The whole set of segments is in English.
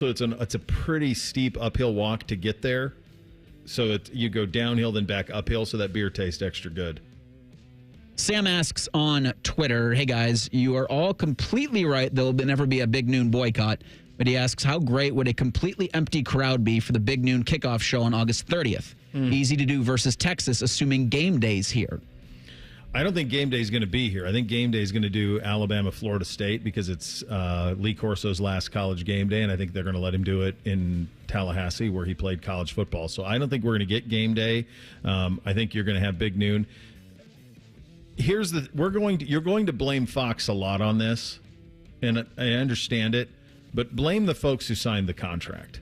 So it's a pretty steep uphill walk to get there. So you go downhill, then back uphill, so that beer tastes extra good. Sam asks on Twitter, hey guys, you are all completely right. There'll never be a Big Noon boycott. But he asks, how great would a completely empty crowd be for the Big Noon kickoff show on August 30th? Easy to do versus Texas, assuming game day's here. I don't think game day is going to be here. I think game day is going to do Alabama, Florida State because it's Lee Corso's last college game day, and I think they're going to let him do it in Tallahassee where he played college football. So I don't think we're going to get game day. I think you're going to have Big Noon. You're going to blame Fox a lot on this, and I understand it, but blame the folks who signed the contract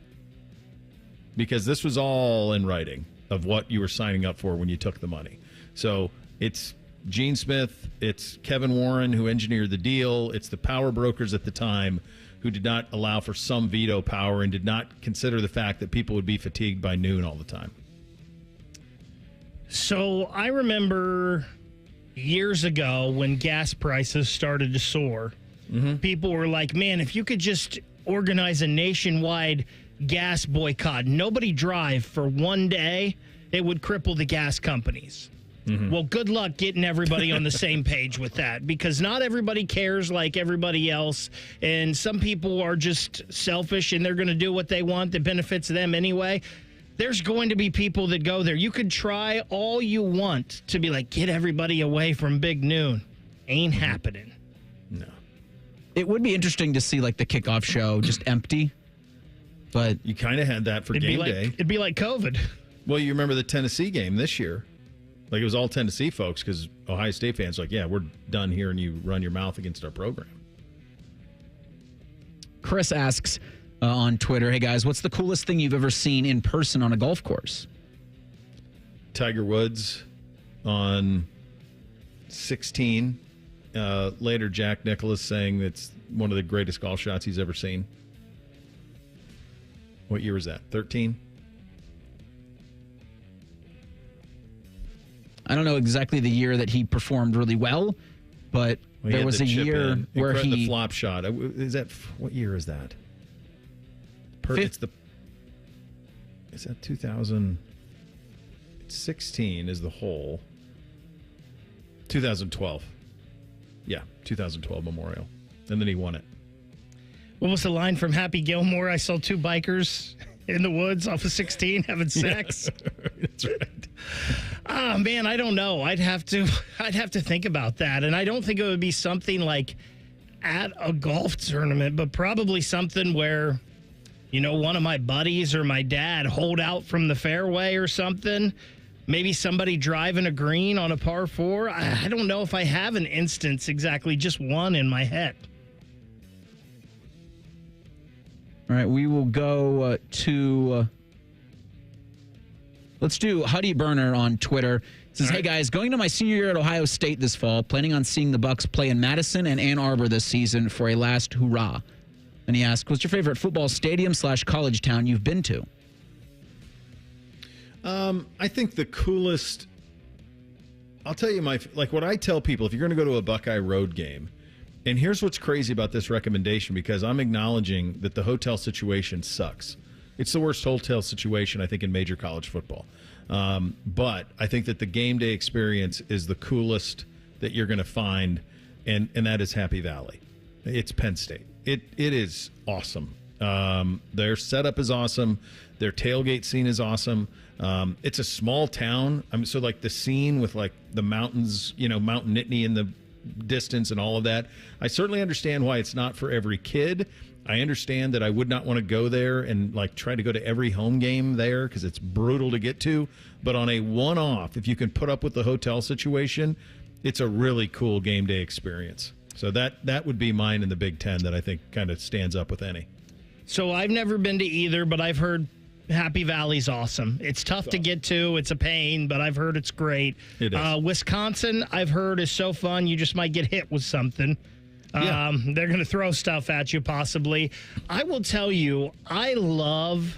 because this was all in writing of what you were signing up for when you took the money. So it's Gene Smith, it's Kevin Warren who engineered the deal, it's the power brokers at the time who did not allow for some veto power and did not consider the fact that people would be fatigued by noon all the time. So I remember years ago when gas prices started to soar, people were like, man, if you could just organize a nationwide gas boycott, nobody drive for one day, it would cripple the gas companies. Well, good luck getting everybody on the same page with that because not everybody cares like everybody else. And some people are just selfish and they're going to do what they want that benefits them anyway. There's going to be people that go there. You could try all you want to be like, get everybody away from Big Noon. Ain't happening. No. It would be interesting to see like the kickoff show just empty, but you kind of had that for game day. It'd be like COVID. Well, you remember the Tennessee game this year. Like, it was all Tennessee folks because Ohio State fans were like, yeah, we're done here, and you run your mouth against our program. Chris asks on Twitter, hey, guys, what's the coolest thing you've ever seen in person on a golf course? Tiger Woods on 16. Later, Jack Nicklaus saying it's one of the greatest golf shots he's ever seen. What year was that? 13? I don't know exactly the year that he performed really well, but there was a year where the flop shot. Is that what year is that? Is that 2016 is the hole. 2012. Yeah, 2012 Memorial. And then he won it. What was the line from Happy Gilmore? I saw two bikers in the woods off of 16 having sex. That's right. Oh, man, I don't know. I'd have to think about that. And I don't think it would be something like at a golf tournament, but probably something where, you know, one of my buddies or my dad hold out from the fairway or something. Maybe somebody driving a green on a par 4. I don't know if I have an instance exactly, just one in my head. All right, we will go to... let's do Huddy Burner on Twitter. It says, hey, guys, going to my senior year at Ohio State this fall, planning on seeing the Bucks play in Madison and Ann Arbor this season for a last hurrah. And he asked, what's your favorite football stadium / college town you've been to? I think the coolest... I'll tell you what I tell people, if you're going to go to a Buckeye Road game, and here's what's crazy about this recommendation, because I'm acknowledging that the hotel situation sucks. It's the worst hotel situation, I think, in major college football. But I think that the game day experience is the coolest that you're going to find, and that is Happy Valley. It's Penn State. It is awesome. Their setup is awesome. Their tailgate scene is awesome. It's a small town. So like the scene with like the mountains, Mount Nittany in the distance and all of that. I certainly understand why it's not for every kid. I understand that I would not want to go there and like try to go to every home game there because it's brutal to get to. But on a one-off, if you can put up with the hotel situation, it's a really cool game day experience. So that would be mine in the Big Ten that I think kind of stands up with any. So I've never been to either, but I've heard Happy Valley's awesome. It's tough to get to. It's a pain, but I've heard it's great. It is. Wisconsin, I've heard, is so fun. You just might get hit with something. Yeah. They're going to throw stuff at you, possibly. I will tell you, I love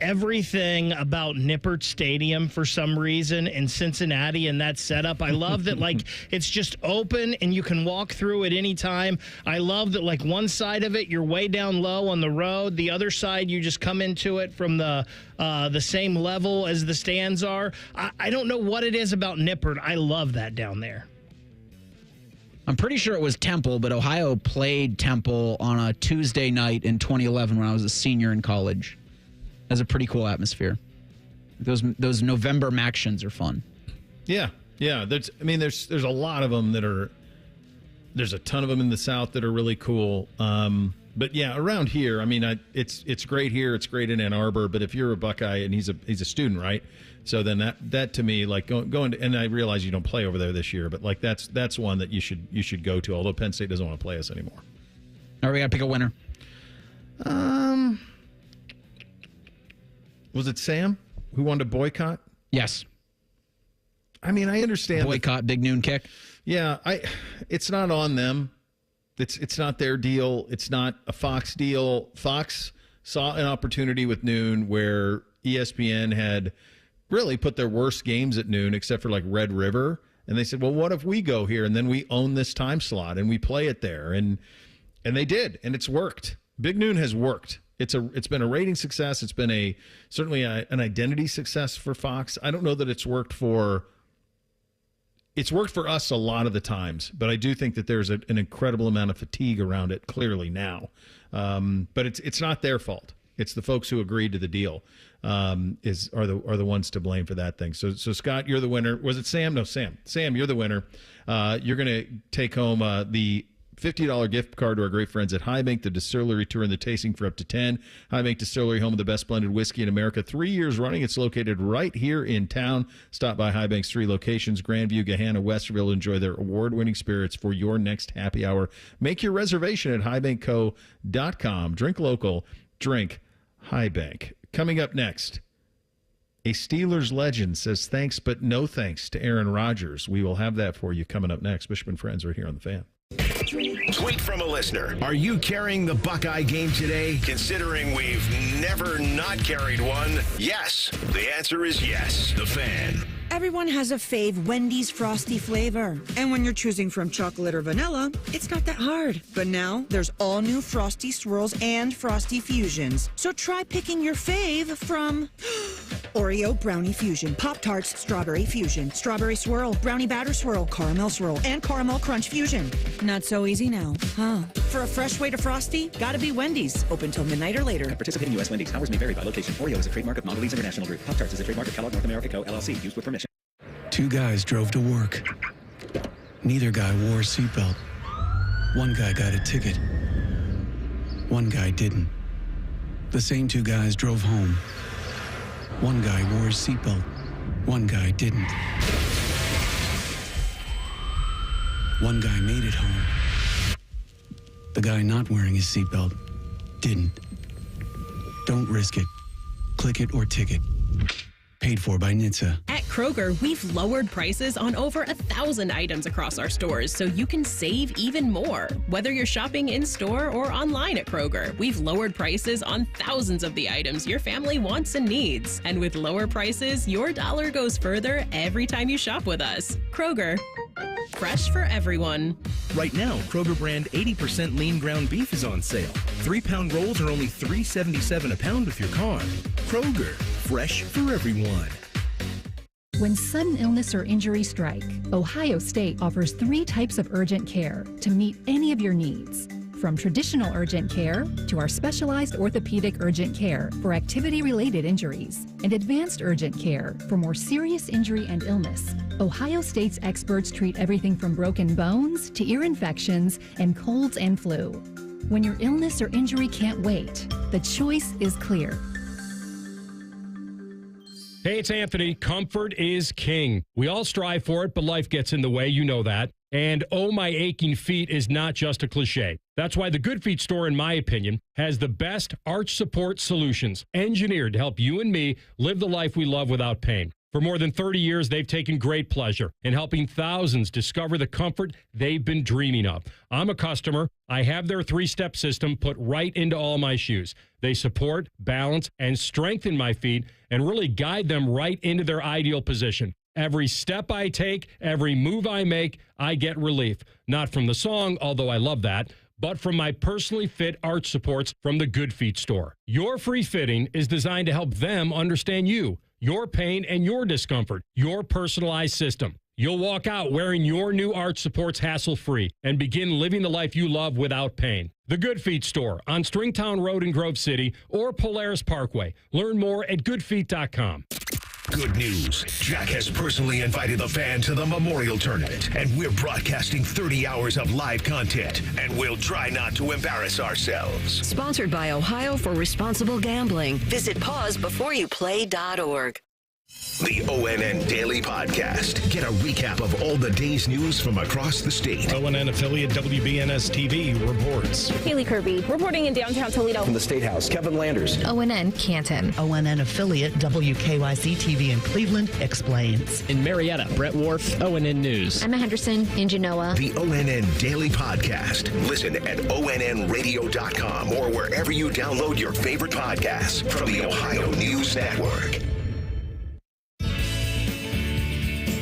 everything about Nippert Stadium for some reason in Cincinnati and that setup. I love that, like, it's just open and you can walk through at any time. I love that, like, one side of it, you're way down low on the road. The other side, you just come into it from the same level as the stands are. I don't know what it is about Nippert. I love that down there. I'm pretty sure it was Temple, but Ohio played Temple on a Tuesday night in 2011 when I was a senior in college. Has a pretty cool atmosphere. Those November Mactions are fun. Yeah. There's a lot of them that are. There's a ton of them in the South that are really cool. But yeah, around here, I mean, it's great here. It's great in Ann Arbor. But if you're a Buckeye and he's a student, right? So then that to me, like going to, and I realize you don't play over there this year, but like that's one that you should go to. Although Penn State doesn't want to play us anymore. All right, we got to pick a winner. Was it Sam who wanted to boycott? Yes. I mean, I understand boycott, big noon kick. Yeah, it's not on them. It's not their deal. It's not a Fox deal. Fox saw an opportunity with noon where ESPN had really put their worst games at noon, except for like Red River, and they said, "Well, what if we go here and then we own this time slot and we play it there?" And they did, and it's worked. Big Noon has worked. It's been a rating success. It's been certainly an identity success for Fox. I don't know that it's worked for us a lot of the times, but I do think that there's an incredible amount of fatigue around it clearly now. But it's not their fault. It's the folks who agreed to the deal are the ones to blame for that thing. So Scott, you're the winner. Was it Sam? No, Sam. Sam, you're the winner. You're going to take home the $50 gift card to our great friends at High Bank, the distillery tour and the tasting for up to 10. High Bank Distillery, home of the best blended whiskey in America. 3 years running. It's located right here in town. Stop by High Bank's 3 locations, Grandview, Gahanna, Westerville. Enjoy their award-winning spirits for your next happy hour. Make your reservation at highbankco.com. Drink local. Drink High Bank. Coming up next, a Steelers legend says thanks but no thanks to Aaron Rodgers. We will have that for you coming up next. Bishop and Friends right here on The Fan. Tweet from a listener. Are you carrying the Buckeye game today? Considering we've never not carried one, yes. The answer is yes. The Fan. Everyone has a fave Wendy's Frosty flavor. And when you're choosing from chocolate or vanilla, it's not that hard. But now, there's all new Frosty Swirls and Frosty Fusions. So try picking your fave from Oreo Brownie Fusion, Pop-Tarts Strawberry Fusion, Strawberry Swirl, Brownie Batter Swirl, Caramel Swirl, and Caramel Crunch Fusion. Not so easy now, huh? For a fresh way to Frosty, gotta be Wendy's. Open till midnight or later. At participating U.S. Wendy's, hours may vary by location. Oreo is a trademark of Mondelez International Group. Pop-Tarts is a trademark of Kellogg North America Co., LLC. Used with permission. 2 guys drove to work. Neither guy wore a seatbelt. One guy got a ticket. One guy didn't. The same 2 guys drove home. One guy wore his seatbelt. One guy didn't. One guy made it home. The guy not wearing his seatbelt didn't. Don't risk it. Click it or ticket. Paid for by NHTSA. At Kroger, we've lowered prices on over 1,000 items across our stores so you can save even more. Whether you're shopping in-store or online at Kroger, we've lowered prices on thousands of the items your family wants and needs. And with lower prices, your dollar goes further every time you shop with us. Kroger, fresh for everyone. Right now, Kroger brand 80% lean ground beef is on sale. 3-pound rolls are only $3.77 a pound with your card. Kroger, fresh for everyone. When sudden illness or injury strike, Ohio State offers 3 types of urgent care to meet any of your needs. From traditional urgent care to our specialized orthopedic urgent care for activity-related injuries and advanced urgent care for more serious injury and illness. Ohio State's experts treat everything from broken bones to ear infections and colds and flu. When your illness or injury can't wait, the choice is clear. Hey, it's Anthony. Comfort is king. We all strive for it, but life gets in the way. You know that. And oh, my aching feet is not just a cliche. That's why the Good Feet store, in my opinion, has the best arch support solutions engineered to help you and me live the life we love without pain. For more than 30 years, they've taken great pleasure in helping thousands discover the comfort they've been dreaming of. I'm a customer. I have their 3-step system put right into all my shoes. They support, balance, and strengthen my feet and really guide them right into their ideal position. Every step I take, every move I make, I get relief. Not from the song, although I love that, but from my personally fit arch supports from the Good Feet store. Your free fitting is designed to help them understand you, your pain, and your discomfort, your personalized system. You'll walk out wearing your new arch supports hassle-free and begin living the life you love without pain. The Good Feet store on Stringtown Road in Grove City or Polaris Parkway. Learn more at goodfeet.com. Good news. Jack has personally invited the Fan to the Memorial Tournament, and we're broadcasting 30 hours of live content, and we'll try not to embarrass ourselves. Sponsored by Ohio for Responsible Gambling. Visit pausebeforeyouplay.org. The ONN Daily Podcast. Get a recap of all the day's news from across the state. ONN affiliate WBNS TV reports. Haley Kirby reporting in downtown Toledo. From the State House, Kevin Landers. ONN Canton. ONN affiliate WKYC TV in Cleveland explains. In Marietta, Brett Wharf, ONN News. Emma Henderson in Genoa. The ONN Daily Podcast. Listen at ONNradio.com or wherever you download your favorite podcasts from the Ohio News Network.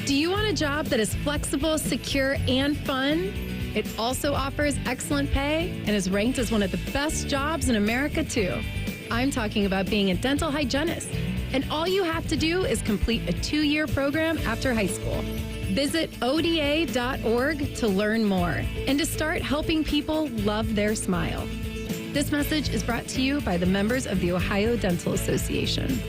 Do you want a job that is flexible, secure, and fun? It also offers excellent pay and is ranked as one of the best jobs in America, too. I'm talking about being a dental hygienist. And all you have to do is complete a 2-year program after high school. Visit ODA.org to learn more and to start helping people love their smile. This message is brought to you by the members of the Ohio Dental Association.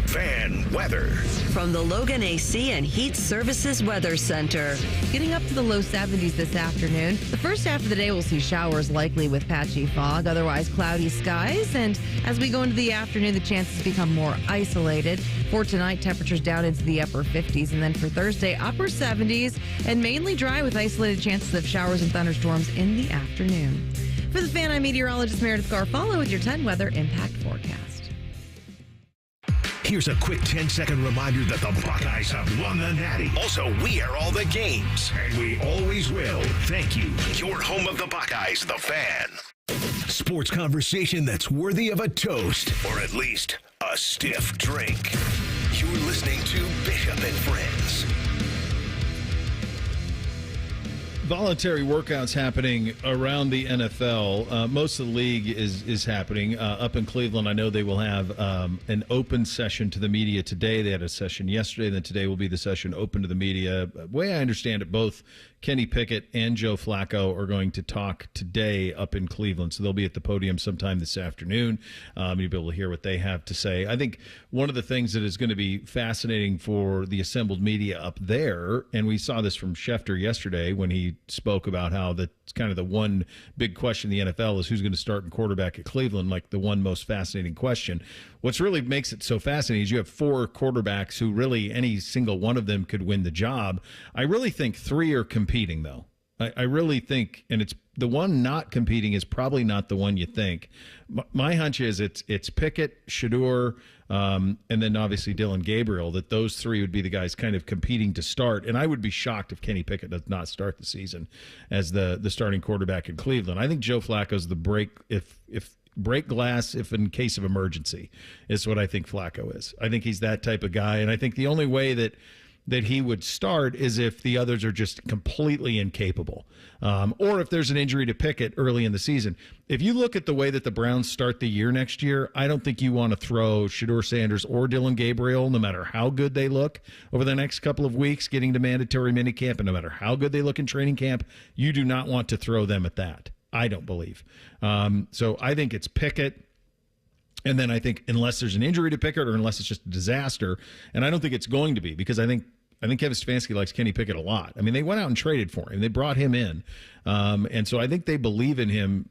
Fan weather. From the Logan AC and Heath Services Weather Center. Getting up to the low 70s this afternoon. The first half of the day will see showers likely with patchy fog, otherwise cloudy skies. And as we go into the afternoon, the chances become more isolated. For tonight, temperatures down into the upper 50s. And then for Thursday, upper 70s and mainly dry with isolated chances of showers and thunderstorms in the afternoon. For the Fan, I'm meteorologist Meredith Garfalo with your 10 weather impact forecast. Here's a quick 10-second reminder that the Buckeyes have won the Natty. Also, we are all the games, and we always will. Thank you. Your home of the Buckeyes, the Fan. Sports conversation that's worthy of a toast, or at least a stiff drink. You're listening to Bishop and Friends. Voluntary workouts happening around the NFL. Most of the league is happening. Up in Cleveland, I know they will have an open session to the media today. They had a session yesterday, then today will be the session open to the media. The way I understand it, both Kenny Pickett and Joe Flacco are going to talk today up in Cleveland. So they'll be at the podium sometime this afternoon. You'll be able to hear what they have to say. I think one of the things that is going to be fascinating for the assembled media up there, and we saw this from Schefter yesterday when he spoke about how that's kind of the one big question in the NFL is who's going to start in quarterback at Cleveland, like the one most fascinating question. What's really makes it so fascinating is you have 4 quarterbacks who really any single one of them could win the job. I really think 3 are competing, though. I really think, and it's the one not competing is probably not the one you think. My hunch is it's Pickett, Shedeur, and then obviously Dylan Gabriel, that those 3 would be the guys kind of competing to start. And I would be shocked if Kenny Pickett does not start the season as the starting quarterback in Cleveland. I think Joe Flacco's the break glass if in case of emergency is what I think Flacco is. I think he's that type of guy. And I think the only way that he would start is if the others are just completely incapable. Or if there's an injury to Pickett early in the season. If you look at the way that the Browns start the year next year, I don't think you want to throw Shedeur Sanders or Dylan Gabriel, no matter how good they look over the next couple of weeks, getting to mandatory minicamp, and no matter how good they look in training camp, you do not want to throw them at that. I don't believe. So I think it's Pickett. And then I think unless there's an injury to Pickett or unless it's just a disaster, and I don't think it's going to be because I think Kevin Stefanski likes Kenny Pickett a lot. I mean, they went out and traded for him. They brought him in. And so I think they believe in him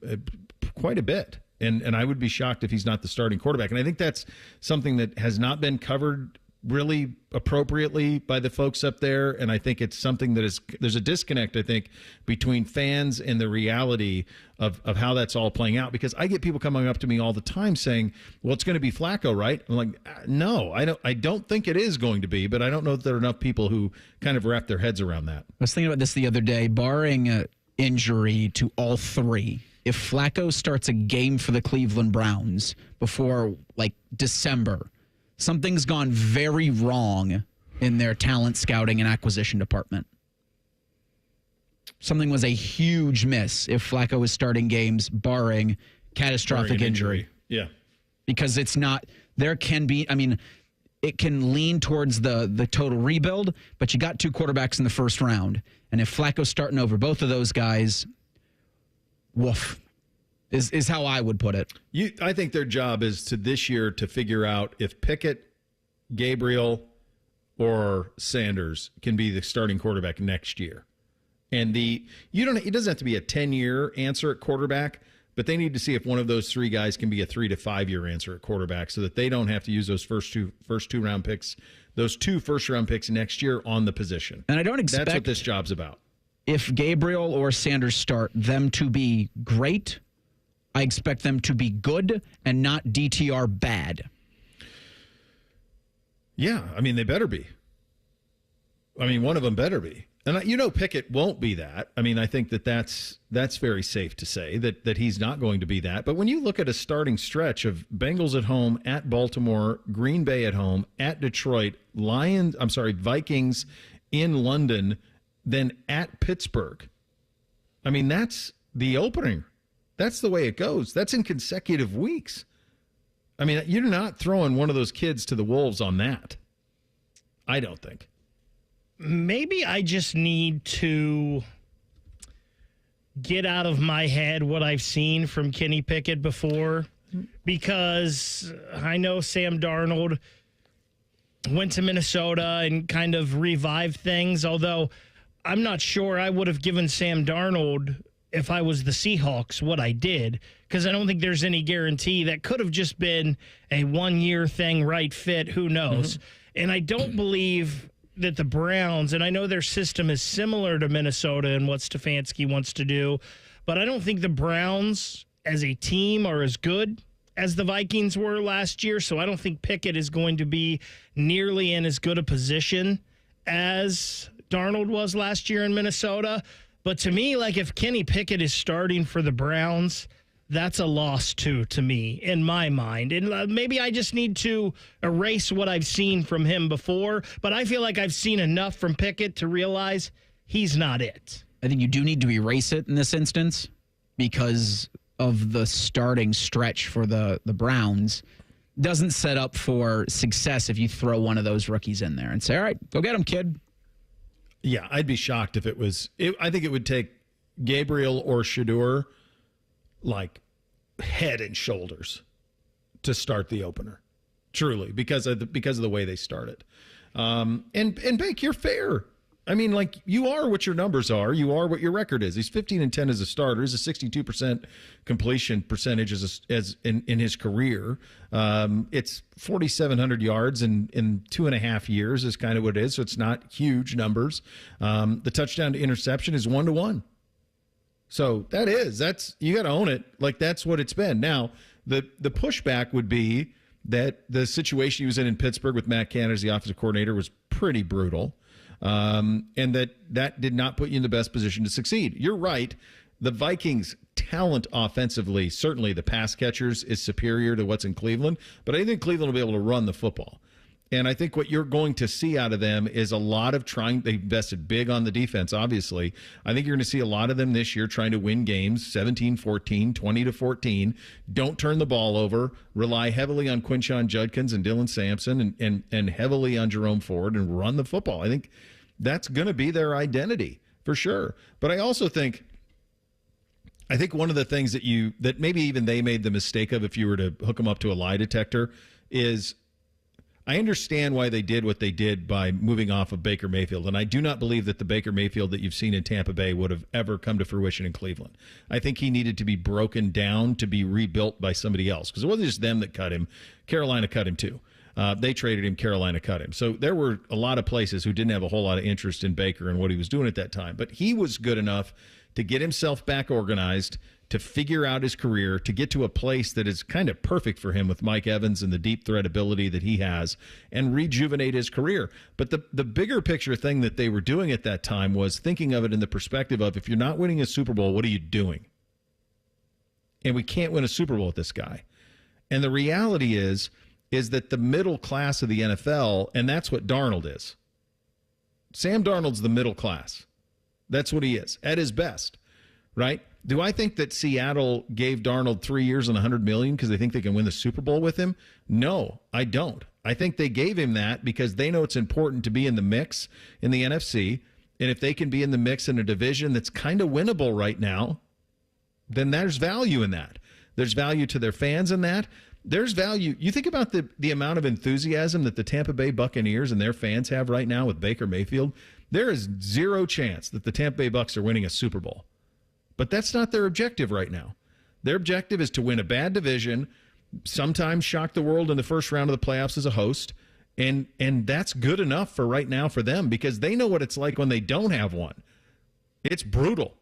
quite a bit. And I would be shocked if he's not the starting quarterback. And I think that's something that has not been covered really appropriately by the folks up there, and I think it's something that there's a disconnect, I think, between fans and the reality of how that's all playing out, because I get people coming up to me all the time saying, well, it's going to be Flacco, right? I'm like, no, I don't think it is going to be, but I don't know if there are enough people who kind of wrap their heads around that. I was thinking about this the other day, barring injury to all three. If Flacco starts a game for the Cleveland Browns before like December, something's gone very wrong in their talent scouting and acquisition department. Something was a huge miss if Flacco was starting games barring catastrophic injury. Yeah. Because it's not, there can be, I mean, it can lean towards the total rebuild, but you got two quarterbacks in the first round. And if Flacco's starting over both of those guys, woof, is how I would put it. I think their job is this year to figure out if Pickett, Gabriel, or Sanders can be the starting quarterback next year. And it doesn't have to be a 10-year answer at quarterback, but they need to see if one of those three guys can be a 3 to 5 year answer at quarterback, so that they don't have to use those first two round picks, those 2 first round picks next year on the position. And I don't expect that's what this job's about. If Gabriel or Sanders start, them to be great. I expect them to be good and not DTR bad. Yeah, I mean, they better be. I mean, one of them better be. And Pickett won't be that. I mean, I think that's very safe to say that he's not going to be that. But when you look at a starting stretch of Bengals at home, at Baltimore, Green Bay at home, at Detroit, Vikings in London, then at Pittsburgh. I mean, that's the opening. That's the way it goes. That's in consecutive weeks. I mean, you're not throwing one of those kids to the wolves on that. I don't think. Maybe I just need to get out of my head what I've seen from Kenny Pickett before, because I know Sam Darnold went to Minnesota and kind of revived things, although I'm not sure I would have given Sam Darnold, if I was the Seahawks, what I did, because I don't think there's any guarantee. That could have just been a 1-year thing, right fit, who knows. And I don't believe that the Browns, and I know their system is similar to Minnesota and what Stefanski wants to do, but I don't think the Browns as a team are as good as the Vikings were last year, so I don't think Pickett is going to be nearly in as good a position as Darnold was last year in Minnesota. But to me, like, if Kenny Pickett is starting for the Browns, that's a loss too, to me, in my mind. And maybe I just need to erase what I've seen from him before, but I feel like I've seen enough from Pickett to realize he's not it. I think you do need to erase it in this instance because of the starting stretch for the Browns. Doesn't set up for success if you throw one of those rookies in there and say, all right, go get him, kid. Yeah, I'd be shocked if it was. I think it would take Gabriel or Shedeur like head and shoulders to start the opener, truly, because of the way they started. And Bake, you're fair. I mean, like, you are what your numbers are. You are what your record is. He's 15-10 as a starter. He's a 62% completion percentage as in his career. It's 4,700 yards in 2.5 years is kind of what it is. So it's not huge numbers. The touchdown to interception is 1-to-1. So that's you got to own it. Like, that's what it's been. Now, the pushback would be that the situation he was in Pittsburgh with Matt Canada as the offensive coordinator was pretty brutal. And that did not put you in the best position to succeed. You're right. The Vikings' talent offensively, certainly the pass catchers, is superior to what's in Cleveland, but I think Cleveland will be able to run the football. And I think what you're going to see out of them is a lot of trying. They invested big on the defense, obviously. I think you're going to see a lot of them this year trying to win games 17-14, 20-14. Don't turn the ball over. Rely heavily on Quinshon Judkins and Dylan Sampson and heavily on Jerome Ford and run the football. I think that's going to be their identity for sure. But I also think one of the things that maybe even they made the mistake of, if you were to hook them up to a lie detector, is I understand why they did what they did by moving off of Baker Mayfield, and I do not believe that the Baker Mayfield that you've seen in Tampa Bay would have ever come to fruition in Cleveland. I think he needed to be broken down to be rebuilt by somebody else, because it wasn't just them that cut him. Carolina cut him too. They traded him. Carolina cut him. So there were a lot of places who didn't have a whole lot of interest in Baker and what he was doing at that time. But he was good enough to get himself back organized, to figure out his career, to get to a place that is kind of perfect for him with Mike Evans and the deep threat ability that he has, and rejuvenate his career. But the bigger picture thing that they were doing at that time was thinking of it in the perspective of, if you're not winning a Super Bowl, what are you doing? And we can't win a Super Bowl with this guy. And the reality is that the middle class of the NFL, and that's what Darnold is. Sam Darnold's the middle class. That's what he is at his best, right? Do I think that Seattle gave Darnold 3 years and $100 million because they think they can win the Super Bowl with him? No, I don't. I think they gave him that because they know it's important to be in the mix in the NFC. And if they can be in the mix in a division that's kind of winnable right now, then there's value in that. There's value to their fans in that. There's value. You think about the amount of enthusiasm that the Tampa Bay Buccaneers and their fans have right now with Baker Mayfield. There is zero chance that the Tampa Bay Bucs are winning a Super Bowl. But that's not their objective right now. Their objective is to win a bad division, sometimes shock the world in the first round of the playoffs as a host, and that's good enough for right now for them because they know what it's like when they don't have one. It's brutal.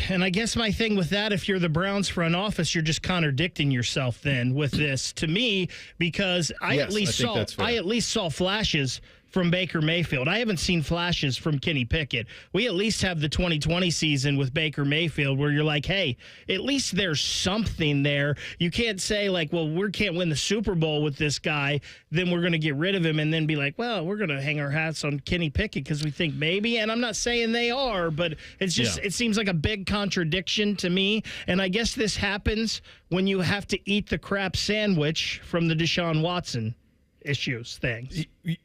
And I guess my thing with that, if you're the Browns front office, you're just contradicting yourself then with this to me, because I at least saw flashes from Baker Mayfield. I haven't seen flashes from Kenny Pickett. We at least have the 2020 season with Baker Mayfield where you're like, hey, at least there's something there. You can't say like, well, we can't win the Super Bowl with this guy, then we're going to get rid of him and then be like, well, we're going to hang our hats on Kenny Pickett because we think maybe. And I'm not saying they are, but it's just, It seems like a big contradiction to me. And I guess this happens when you have to eat the crap sandwich from the Deshaun Watson issues thing.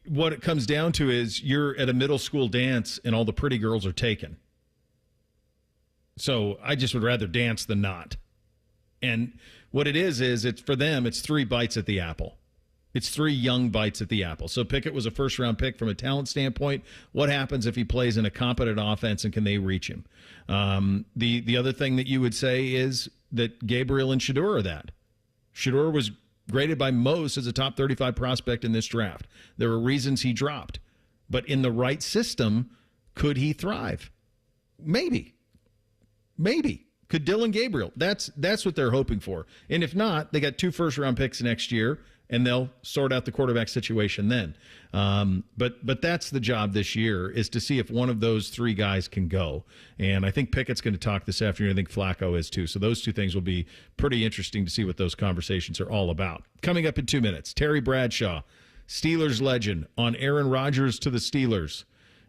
What it comes down to is you're at a middle school dance and all the pretty girls are taken. So I just would rather dance than not. And what it is it's for them, it's 3 bites at the apple. It's 3 young bites at the apple. So Pickett was a first-round pick from a talent standpoint. What happens if he plays in a competent offense and can they reach him? The other thing that you would say is that Gabriel and Shedeur are that. Shedeur was graded by most as a top 35 prospect in this draft. There were reasons he dropped. But in the right system, could he thrive? Maybe. Could Dylan Gabriel? That's what they're hoping for. And if not, they got 2 first-round picks next year, and they'll sort out the quarterback situation then. But that's the job this year, is to see if one of those 3 guys can go. And I think Pickett's going to talk this afternoon. I think Flacco is too. So those 2 things will be pretty interesting to see what those conversations are all about. Coming up in 2 minutes, Terry Bradshaw, Steelers legend, on Aaron Rodgers to the Steelers.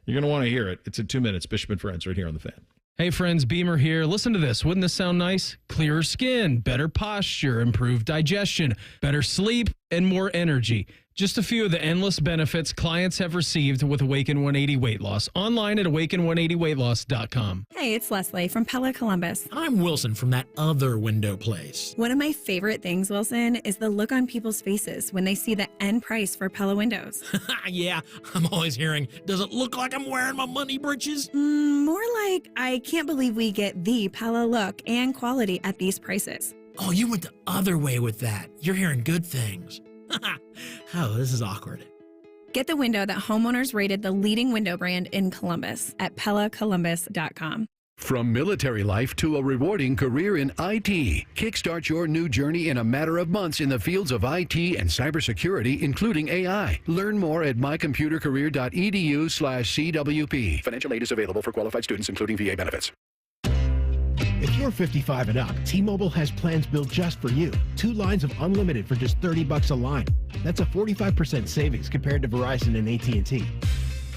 You're going to want to hear it. It's in 2 minutes. Bishop and Friends right here on The Fan. Hey friends, Beamer here. Listen to this. Wouldn't this sound nice? Clearer skin, better posture, improved digestion, better sleep, and more energy. Just a few of the endless benefits clients have received with Awaken 180 Weight Loss. Online at awaken180weightloss.com. Hey, it's Leslie from Pella Columbus. I'm Wilson from that other window place. One of my favorite things, Wilson, is the look on people's faces when they see the end price for Pella windows. Yeah, I'm always hearing, does it look like I'm wearing my money britches? More like, I can't believe we get the Pella look and quality at these prices. Oh, you went the other way with that. You're hearing good things. Oh, this is awkward. Get the window that homeowners rated the leading window brand in Columbus at PellaColumbus.com. From military life to a rewarding career in IT, kickstart your new journey in a matter of months in the fields of IT and cybersecurity, including AI. Learn more at mycomputercareer.edu/CWP. Financial aid is available for qualified students, including VA benefits. If you're 55 and up, T-Mobile has plans built just for you. 2 lines of unlimited for just $30 a line. That's a 45% savings compared to Verizon and AT&T.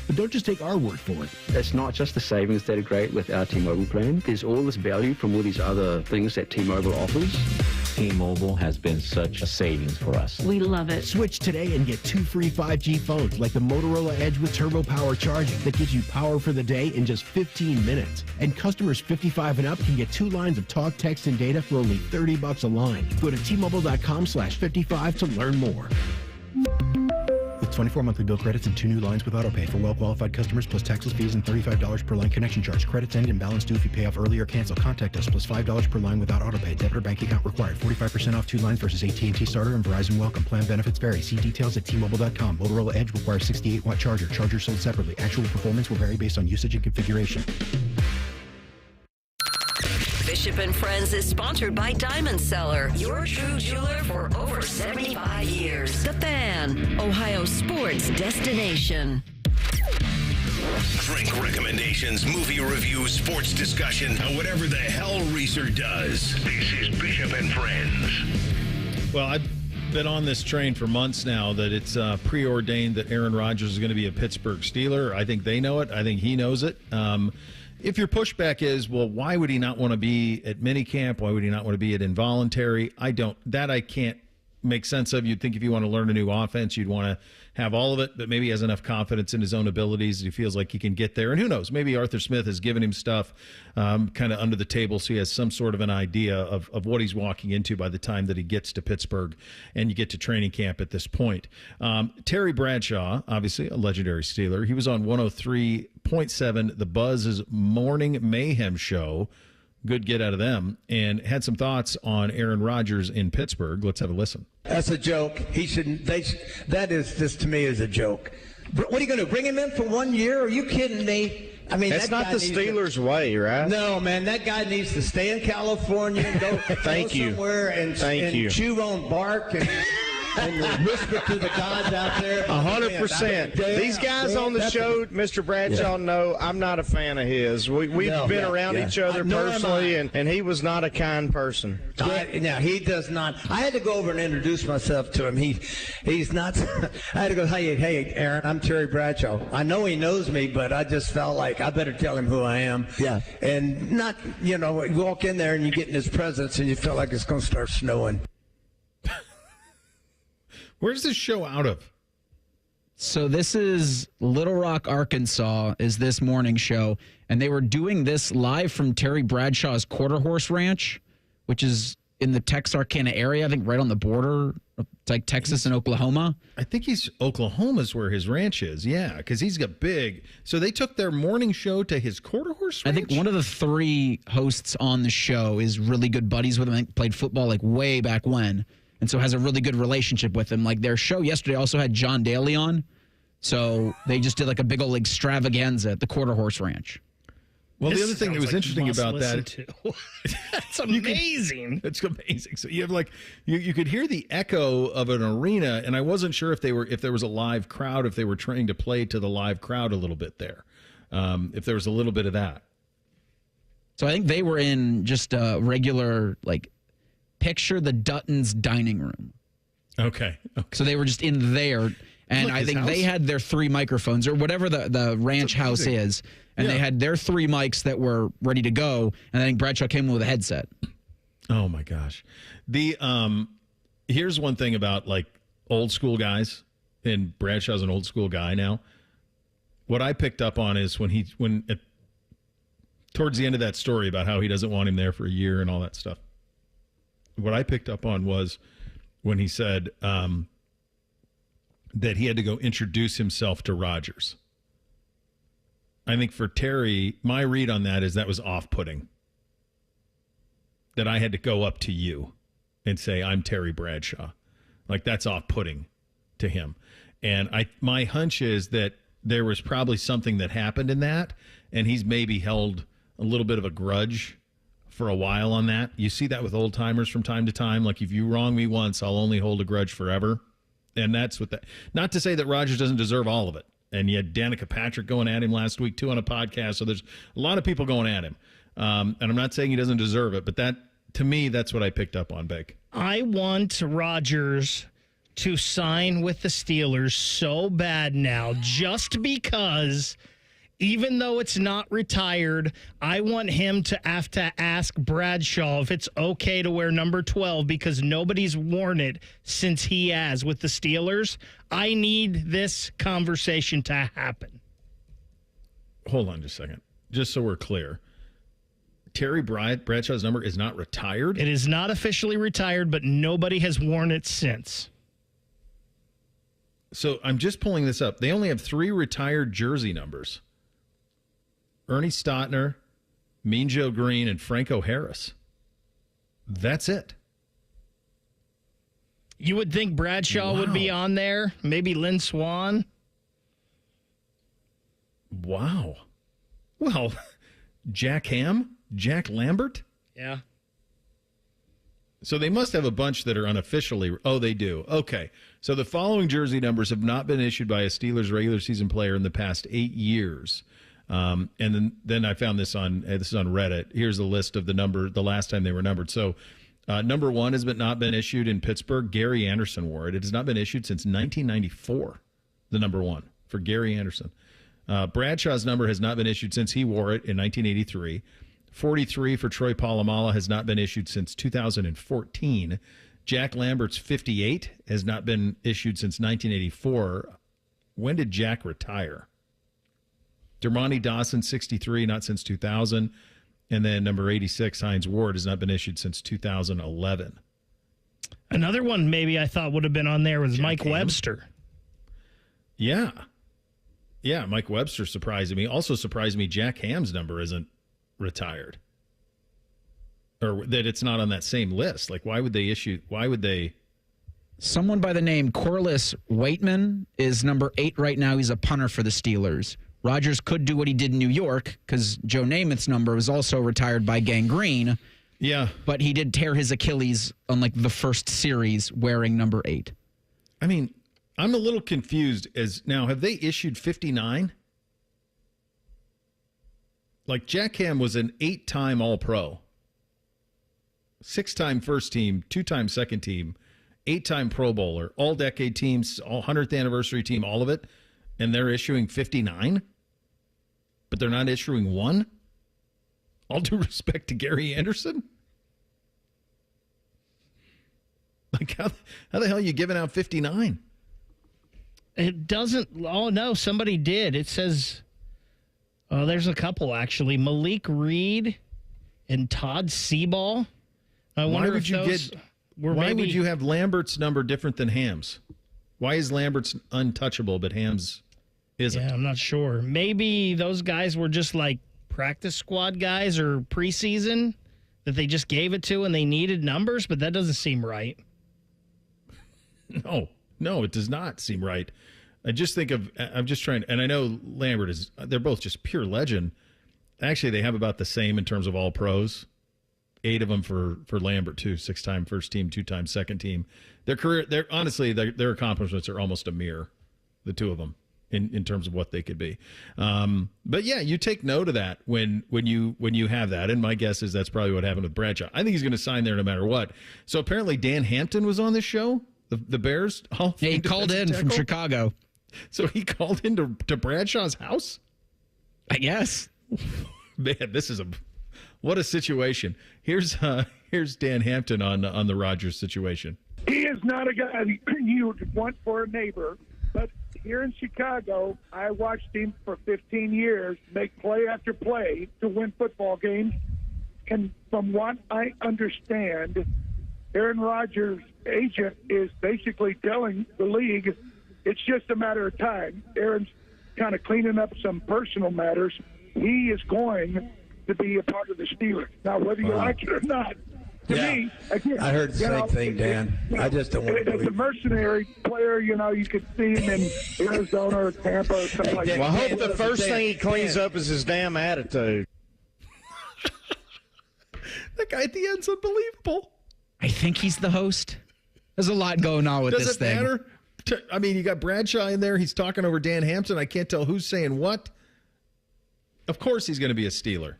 But don't just take our word for it. It's not just the savings that are great with our T-Mobile plan. There's all this value from all these other things that T-Mobile offers. T-Mobile has been such a savings for us. We love it. Switch today and get 2 free 5G phones like the Motorola Edge with Turbo Power charging that gives you power for the day in just 15 minutes. And customers 55 and up can get 2 lines of talk, text, and data for only $30 a line. Go to T-Mobile.com/55 to learn more. With 24 monthly bill credits and 2 new lines with autopay for well-qualified customers plus taxes, fees, and $35 per line connection charge. Credits end and balance due if you pay off early or cancel. Contact us plus $5 per line without autopay. Debit or bank account required. 45% off 2 lines versus AT&T Starter and Verizon Welcome. Plan benefits vary. See details at T-Mobile.com. Motorola Edge requires 68-watt charger. Chargers sold separately. Actual performance will vary based on usage and configuration. Bishop and Friends is sponsored by Diamond Seller, your true jeweler for over 75 years. The Fan, Ohio sports destination. Drink recommendations, movie reviews, sports discussion, and whatever the hell Reeser does. This is Bishop and Friends. Well, I've been on this train for months now that it's preordained that Aaron Rodgers is going to be a Pittsburgh Steeler. I think they know it. I think he knows it. If your pushback is, well, why would he not want to be at minicamp? Why would he not want to be at involuntary? I can't make sense of. You'd think if you want to learn a new offense, you'd want to have all of it, but maybe he has enough confidence in his own abilities that he feels like he can get there. And who knows, maybe Arthur Smith has given him stuff kind of under the table so he has some sort of an idea of what he's walking into by the time that he gets to Pittsburgh and you get to training camp at this point. Terry Bradshaw, obviously a legendary Steeler, he was on 103.7, The Buzz's Morning Mayhem show. Good get out of them, and had some thoughts on Aaron Rodgers in Pittsburgh. Let's have a listen. That's a joke. He shouldn't. That is just, to me, is a joke. What are you going to bring him in for 1 year? Are you kidding me? I mean, that's not the Steelers' way, right? No, man. That guy needs to stay in California and go somewhere and chew on bark and whisper to the gods out there. 100%. These guys on the show, Mr. Bradshaw, know I'm not a fan of his. We've been around each other personally, and he was not a kind person. No, he does not. I had to go over and introduce myself to him. He's not. I had to go, hey, Aaron, I'm Terry Bradshaw. I know he knows me, but I just felt like I better tell him who I am. Yeah. And not, you walk in there and you get in his presence and you feel like it's going to start snowing. Where's this show out of? So this is Little Rock, Arkansas, is this morning show. And they were doing this live from Terry Bradshaw's Quarter Horse Ranch, which is in the Texarkana area, I think right on the border. It's like Texas and Oklahoma. I think Oklahoma's where his ranch is. Yeah, because he's got big. So they took their morning show to his Quarter Horse Ranch? I think one of the 3 hosts on the show is really good buddies with him. I think played football like way back when. And so has a really good relationship with him. Like their show yesterday also had John Daly on. So they just did like a big old extravaganza at the Quarter Horse Ranch. Well, the other thing that was interesting about that. That's amazing. It's amazing. So you have you could hear the echo of an arena, and I wasn't sure if there was a live crowd, if they were trying to play to the live crowd a little bit there. If there was a little bit of that. So I think they were in just a regular, picture the Duttons dining room. Okay. So they were just in there, and I think they had their 3 microphones or whatever the ranch house is, and they had their 3 mics that were ready to go, and I think Bradshaw came in with a headset. Oh my gosh. Here's one thing about old school guys, and Bradshaw's an old school guy now. What I picked up on is towards the end of that story about how he doesn't want him there for a year and all that stuff. What I picked up on was when he said that he had to go introduce himself to Rodgers. I think for Terry, my read on that is that was off-putting. That I had to go up to you and say, I'm Terry Bradshaw. That's off-putting to him. And my hunch is that there was probably something that happened in that, and he's maybe held a little bit of a grudge for a while on that. You see that with old timers from time to time. If you wrong me once, I'll only hold a grudge forever. And that's what that. Not to say that Rodgers doesn't deserve all of it. And you had Danica Patrick going at him last week too on a podcast. So there's a lot of people going at him. And I'm not saying he doesn't deserve it, but that, to me, that's what I picked up on, Beck. I want Rodgers to sign with the Steelers so bad now, just because. Even though it's not retired, I want him to have to ask Bradshaw if it's okay to wear number 12 because nobody's worn it since he has with the Steelers. I need this conversation to happen. Hold on just a second. Just so we're clear. Terry Bradshaw's number is not retired? It is not officially retired, but nobody has worn it since. So I'm just pulling this up. They only have 3 retired jersey numbers. Ernie Stotner, Mean Joe Green, and Franco Harris. That's it. You would think Bradshaw would be on there. Maybe Lynn Swan. Wow. Well, Jack Ham? Jack Lambert? Yeah. So they must have a bunch that are unofficially. Oh, they do. Okay. So the following jersey numbers have not been issued by a Steelers regular season player in the past 8 years. And then I found this on Reddit. Here's a list of the last time they were numbered. So number 1 has not been issued in Pittsburgh. Gary Anderson wore it. It has not been issued since 1994. The number 1 for Gary Anderson. Bradshaw's number has not been issued since he wore it in 1983. 43 for Troy Polamalu has not been issued since 2014. Jack Lambert's 58 has not been issued since 1984. When did Jack retire? Dermontti Dawson, 63, not since 2000. And then number 86, Hines Ward, has not been issued since 2011. Another one maybe I thought would have been on there was Mike Webster. Yeah. Yeah, Mike Webster surprised me. Also surprised me Jack Ham's number isn't retired. Or that it's not on that same list. Like, why would they? Someone by the name Corliss Waitman is number 8 right now. He's a punter for the Steelers. Rodgers could do what he did in New York because Joe Namath's number was also retired by gangrene. Yeah. But he did tear his Achilles on like the first series wearing number 8. I mean, I'm a little confused now, have they issued 59? Like Jack Ham was an 8-time All-Pro, 6-time first team, 2-time second team, 8-time Pro Bowler, all-decade teams, all 100th anniversary team, all of it, and they're issuing 59? But they're not issuing 1? All due respect to Gary Anderson? Like, how the hell are you giving out 59? It doesn't. Oh, no, somebody did. It says, there's a couple, actually. Malik Reed and Todd Seaball. Why would you have Lambert's number different than Ham's? Why is Lambert's untouchable, but Ham's isn't? Yeah, I'm not sure. Maybe those guys were just like practice squad guys or preseason that they just gave it to and they needed numbers, but that doesn't seem right. No, it does not seem right. I'm just trying, and I know Lambert they're both just pure legend. Actually, they have about the same in terms of all pros. 8 of them for Lambert, too. 6-time first team, 2-time second team. Their career, their accomplishments are almost a mirror, the two of them, in terms of what they could be. But yeah, you take note of that when you have that. And my guess is that's probably what happened with Bradshaw. I think he's going to sign there no matter what. So apparently Dan Hampton was on this show. The Bears? He called in from Chicago. So he called into Bradshaw's house? I guess. Man, what a situation. Here's Dan Hampton on the Rodgers situation. He is not a guy you would want for a neighbor, but here in Chicago, I watched him for 15 years make play after play to win football games. And from what I understand, Aaron Rodgers' agent is basically telling the league it's just a matter of time. Aaron's kind of cleaning up some personal matters. He is going to be a part of the Steelers. Now, whether you like it or not, to me, again, I heard the same thing, Dan. I just don't want to believe as a mercenary player, you could see him in Arizona or Tampa or something like that. Well, I hope the first thing he cleans up is his damn attitude. That guy at the end's unbelievable. I think he's the host. There's a lot going on with this thing. Does it matter? I mean, you got Bradshaw in there. He's talking over Dan Hampton. I can't tell who's saying what. Of course he's going to be a Steeler.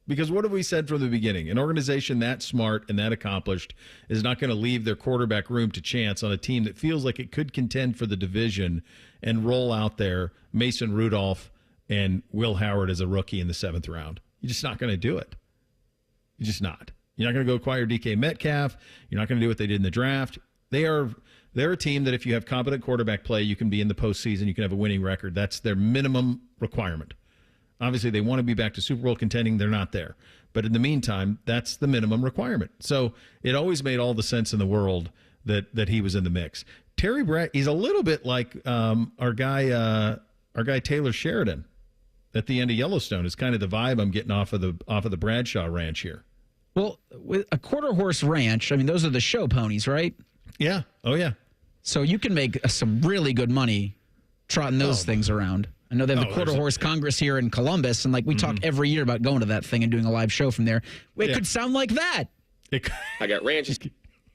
Because what have we said from the beginning? An organization that smart and that accomplished is not going to leave their quarterback room to chance on a team that feels like it could contend for the division and roll out there Mason Rudolph and Will Howard as a rookie in the 7th round. You're just not going to do it. You're just not. You're not going to go acquire DK Metcalf. You're not going to do what they did in the draft. They're a team that if you have competent quarterback play, you can be in the postseason. You can have a winning record. That's their minimum requirement. Obviously, they want to be back to Super Bowl contending. They're not there. But in the meantime, that's the minimum requirement. So it always made all the sense in the world that he was in the mix. Terry Brett, he's a little bit like our guy Taylor Sheridan at the end of Yellowstone. Is kind of the vibe I'm getting off of the Bradshaw Ranch here. Well, with a quarter horse ranch, I mean, those are the show ponies, right? Yeah. Oh, yeah. So you can make some really good money trotting those things around. I know they have the Quarter Horse Congress here in Columbus, and we talk every year about going to that thing and doing a live show from there. It could sound like that. I got ranches.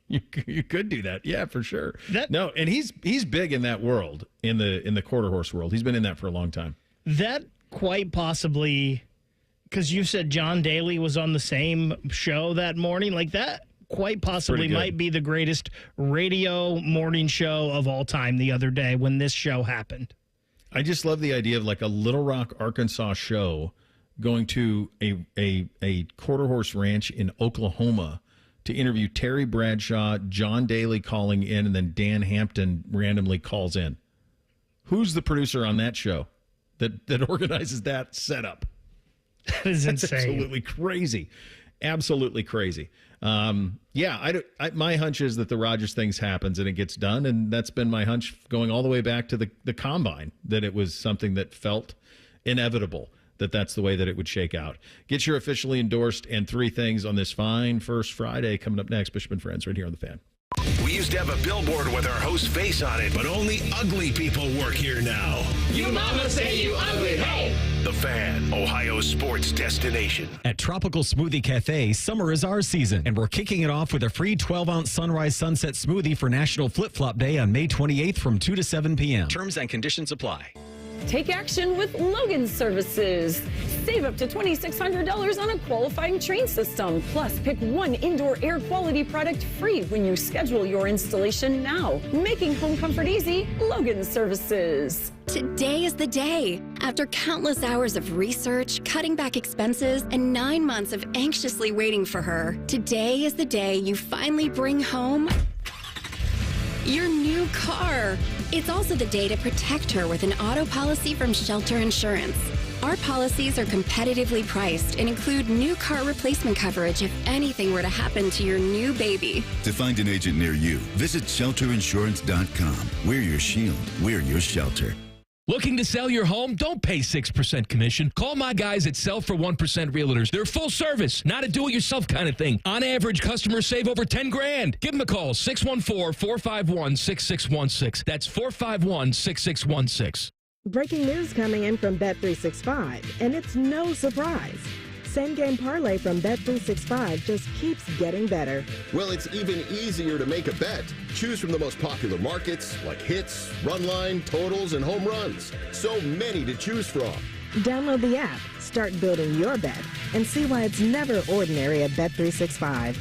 You could do that, yeah, for sure. No, and he's big in that world, in the quarter horse world. He's been in that for a long time. That quite possibly, because you said John Daly was on the same show that morning, like that. Quite possibly might be the greatest radio morning show of all time the other day when this show happened. I just love the idea of like a Little Rock, Arkansas show going to a quarter horse ranch in Oklahoma to interview Terry Bradshaw, John Daly calling in, and then Dan Hampton randomly calls in. Who's the producer on that show that organizes that setup? That is insane. Absolutely crazy. Absolutely crazy. My hunch is that the Rodgers things happens and it gets done, and that's been my hunch going all the way back to the combine, that it was something that felt inevitable, that's the way that it would shake out. Get your officially endorsed and 3 things on this fine first Friday coming up next. Bishop and Friends right here on The Fan. We used to have a billboard with our host's face on it, but only ugly people work here now. You mama say you ugly, hey! The Fan, Ohio's sports destination. At Tropical Smoothie Cafe, summer is our season, and we're kicking it off with a free 12-ounce Sunrise Sunset Smoothie for National Flip-Flop Day on May 28th from 2 to 7 p.m. Terms and conditions apply. Take action with Logan Services. Save up to $2,600 on a qualifying train system. Plus, pick 1 indoor air quality product free when you schedule your installation now. Making home comfort easy, Logan Services. Today is the day. After countless hours of research, cutting back expenses, and 9 months of anxiously waiting for her, today is the day you finally bring home your new car. It's also the day to protect her with an auto policy from Shelter Insurance. Our policies are competitively priced and include new car replacement coverage if anything were to happen to your new baby. To find an agent near you, visit shelterinsurance.com. We're your shield. We're your shelter. Looking to sell your home? Don't pay 6% commission. Call my guys at Sell for 1% Realtors. They're full service, not a do-it-yourself kind of thing. On average, customers save over $10,000. Give them a call, 614-451-6616. That's 451-6616. Breaking news coming in from Bet365, and it's no surprise. Same game parlay from Bet365 just keeps getting better. Well, it's even easier to make a bet. Choose from the most popular markets like hits, run line, totals, and home runs. So many to choose from. Download the app, start building your bet, and see why it's never ordinary at Bet365.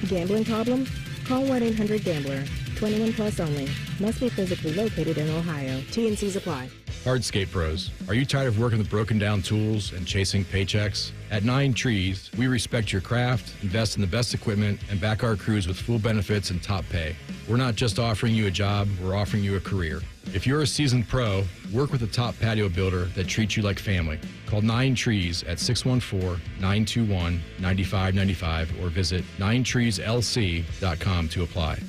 Gambling problem? Call 1-800-GAMBLER. 21 plus only. Must be physically located in Ohio. T&Cs apply. Hardscape Pros, are you tired of working with broken down tools and chasing paychecks? At 9 Trees, we respect your craft, invest in the best equipment, and back our crews with full benefits and top pay. We're not just offering you a job, we're offering you a career. If you're a seasoned pro, work with a top patio builder that treats you like family. Call 9 Trees at 614-921-9595 or visit 9treeslc.com to apply.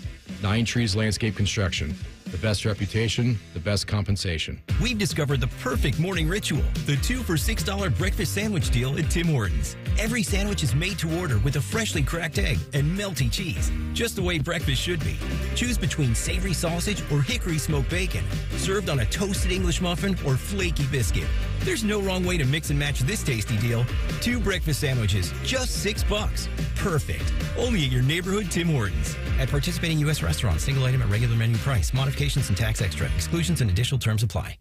9 Trees Landscape Construction. The best reputation, the best compensation. We've discovered the perfect morning ritual, the 2 for $6 breakfast sandwich deal at Tim Hortons. Every sandwich is made to order with a freshly cracked egg and melty cheese, just the way breakfast should be. Choose between savory sausage or hickory smoked bacon, served on a toasted English muffin or flaky biscuit. There's no wrong way to mix and match this tasty deal. 2 breakfast sandwiches, just $6. Perfect. Only at your neighborhood Tim Hortons. At participating U.S. restaurants, single item at regular menu price. Modifications and tax extra. Exclusions and additional terms apply.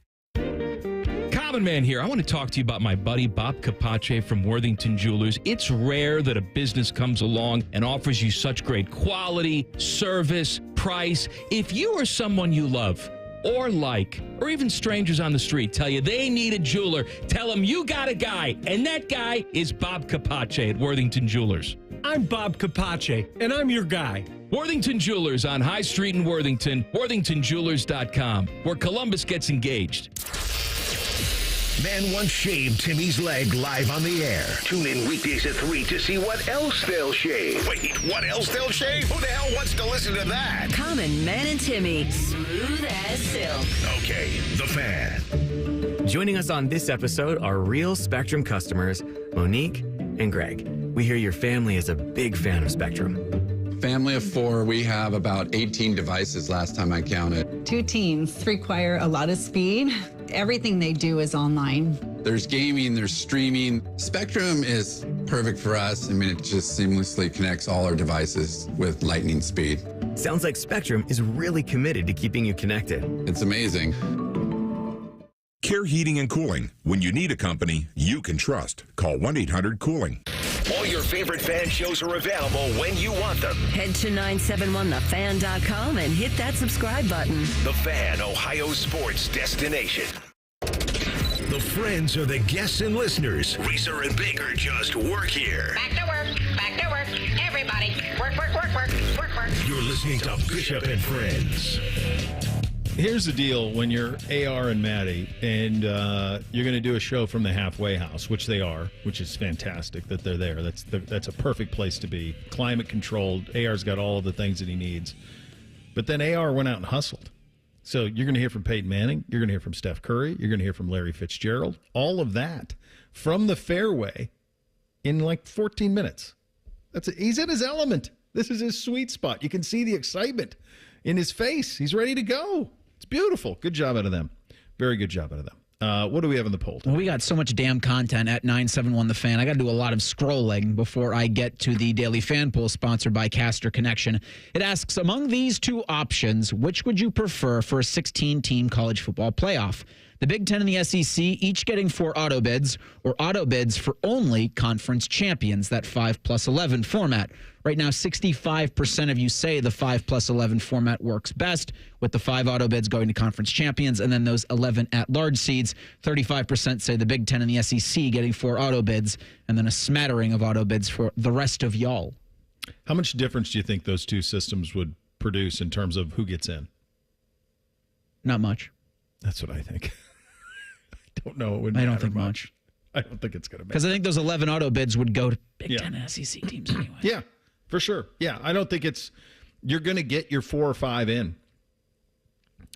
Common Man here. I want to talk to you about my buddy Bob Capace from Worthington Jewelers. It's rare that a business comes along and offers you such great quality, service, price. If you or someone you love or like, or even strangers on the street tell you they need a jeweler, tell them you got a guy, and that guy is Bob Capace at Worthington Jewelers. I'm Bob Capace, and I'm your guy. Worthington Jewelers on High Street in Worthington, worthingtonjewelers.com, where Columbus gets engaged. Man once shaved Timmy's leg live on the air. Tune in weekdays at 3 to see what else they'll shave. Wait, what else they'll shave? Who the hell wants to listen to that? Common Man and Timmy, smooth as silk. Okay, The Fan. Joining us on this episode are real Spectrum customers, Monique and Greg. We hear your family is a big fan of Spectrum. Family of 4, we have about 18 devices last time I counted. 2 teens require a lot of speed. Everything they do is online. There's gaming, there's streaming. Spectrum is perfect for us. I mean, it just seamlessly connects all our devices with lightning speed. Sounds like Spectrum is really committed to keeping you connected. It's amazing. Care Heating and Cooling. When you need a company you can trust, call 1-800-COOLING. All your favorite fan shows are available when you want them. Head to 971thefan.com and hit that subscribe button. The Fan, Ohio sports destination. The friends are the guests and listeners. Reeser and Baker just work here. Back to work. Back to work. Everybody. Work, work, work, work, work, work. You're listening to Bishop and Friends. Here's the deal when you're AR and Maddie and you're going to do a show from the halfway house, which they are, which is fantastic that they're there. That's a perfect place to be. Climate controlled. AR's got all of the things that he needs. But then AR went out and hustled. So you're going to hear from Peyton Manning. You're going to hear from Steph Curry. You're going to hear from Larry Fitzgerald. All of that from the fairway in like 14 minutes. He's in his element. This is his sweet spot. You can see the excitement in his face. He's ready to go. It's beautiful. Good job out of them. Very good job out of them. What do we have in the poll? Well, we got so much damn content at 971 The Fan. I got to do a lot of scrolling before I get to the daily fan poll sponsored by Caster Connection. It asks, among these 2 options, which would you prefer for a 16-team college football playoff? The Big Ten and the SEC each getting 4 auto bids, or auto bids for only conference champions, that 5+11 format. Right now, 65% of you say the 5+11 format works best, with the 5 auto bids going to conference champions, and then those 11 at-large seeds. 35% say the Big Ten and the SEC getting 4 auto bids, and then a smattering of auto bids for the rest of y'all. How much difference do you think those 2 systems would produce in terms of who gets in? Not much. That's what I think. I don't know. I don't think much. I don't think it's going to matter. Because I think those 11 auto bids would go to Big Ten and SEC teams anyway. Yeah, for sure. Yeah, I don't think you're going to get your 4 or 5 in.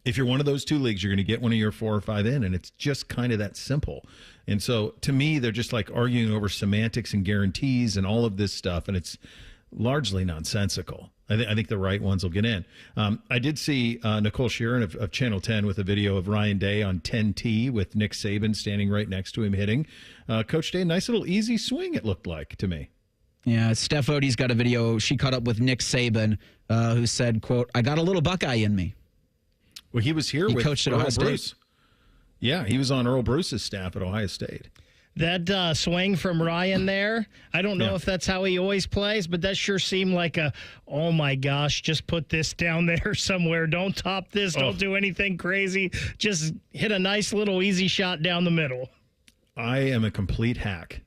If you're one of those 2 leagues, you're going to get one of your 4 or 5 in, and it's just kind of that simple. And so, to me, they're just like arguing over semantics and guarantees and all of this stuff, and it's largely nonsensical. I think the right ones will get in. I did see Nicole Sheeran of Channel 10 with a video of Ryan Day on 10T with Nick Saban standing right next to him hitting. Coach Day, nice little easy swing it looked like to me. Yeah, Steph Odie's got a video. She caught up with Nick Saban, who said, quote, I got a little Buckeye in me. Well, he was here with coached at Earl Ohio State. Bruce. Yeah, he was on Earl Bruce's staff at Ohio State. That swing from Ryan there, I don't know if that's how he always plays, but that sure seemed like oh my gosh, just put this down there somewhere. Don't top this. Don't do anything crazy. Just hit a nice little easy shot down the middle. I am a complete hack,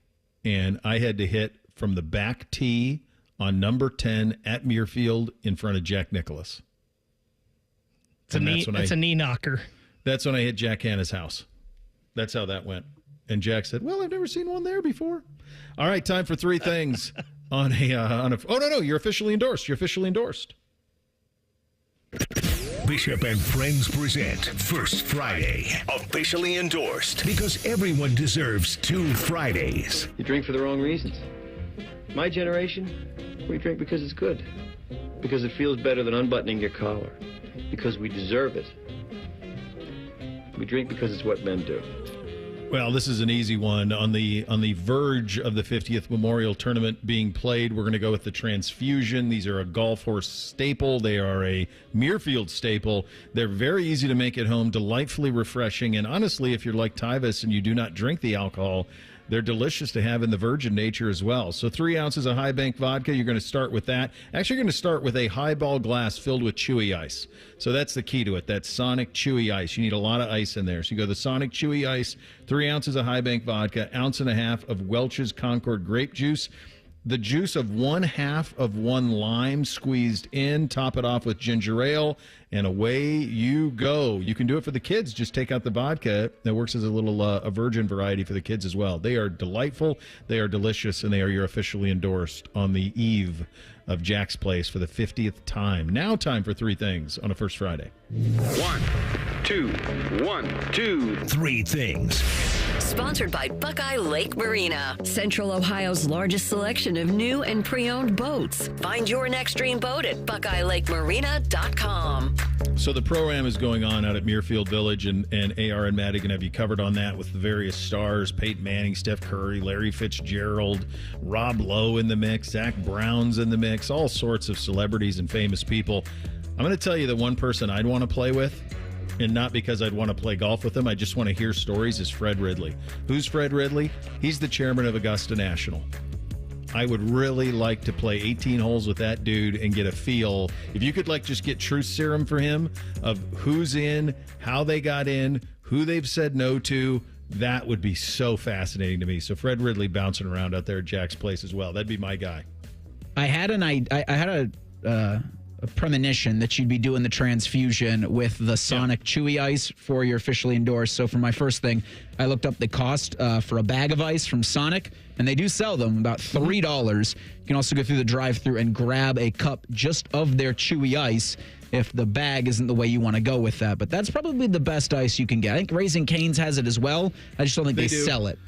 and I had to hit from the back tee on number 10 at Muirfield in front of Jack Nicklaus. That's a knee knocker. That's when I hit Jack Hanna's house. That's how that went. And Jack said, well, I've never seen one there before. All right, time for 3 things on a oh, no, you're officially endorsed. You're officially endorsed. Bishop and Friends present First Friday, officially endorsed, because everyone deserves 2 Fridays. You drink for the wrong reasons. My generation, we drink because it's good, because it feels better than unbuttoning your collar, because we deserve it. We drink because it's what men do. Well, this is an easy one. On the verge of the 50th Memorial Tournament being played, we're going to go with the Transfusion. These are a Golf Horse staple. They are a Muirfield staple. They're very easy to make at home, delightfully refreshing, and honestly, if you're like Tyvis and you do not drink the alcohol, they're delicious to have in the virgin nature as well. So 3 ounces of High Bank vodka, you're going to start with that. Actually, you're going to start with a highball glass filled with chewy ice. So that's the key to it. That's Sonic Chewy Ice. You need a lot of ice in there. So you go the Sonic Chewy Ice, 3 ounces of High Bank vodka, 1.5 ounces of Welch's Concord grape juice. the juice of 1/2 of one lime squeezed in, top it off with ginger ale, and away you go. You can do it for the kids. Just take out the vodka. That works as a little a virgin variety for the kids as well. They are delightful. They are delicious, and they are your officially endorsed on the eve of Jack's Place for the 50th time. Now time for 3 things on a First Friday. 1, 2, 3 things. Sponsored by Buckeye Lake Marina, Central Ohio's largest selection of new and pre-owned boats. Find your next dream boat at BuckeyeLakeMarina.com. So the Pro-Am is going on out at Muirfield Village, and AR and Matt are going to have you covered on that with the various stars, Peyton Manning, Steph Curry, Larry Fitzgerald, Rob Lowe in the mix, Zach Brown's in the mix, all sorts of celebrities and famous people. I'm going to tell you the one person I'd want to play with, and not because I'd want to play golf with him, I just want to hear stories, is Fred Ridley. Who's Fred Ridley? He's the chairman of Augusta National. I would really like to play 18 holes with that dude and get a feel. If you could just get truth serum for him of who's in, how they got in, who they've said no to, that would be so fascinating to me. So Fred Ridley bouncing around out there at Jack's Place as well. That'd be my guy. I had a premonition that you'd be doing the transfusion with the Sonic Chewy Ice for your officially endorsed. So for my first thing, I looked up the cost for a bag of ice from Sonic, and they do sell them about $3. You can also go through the drive-thru and grab a cup just of their Chewy Ice if the bag isn't the way you want to go with that. But that's probably the best ice you can get. I think Raising Cane's has it as well. I just don't think they sell it.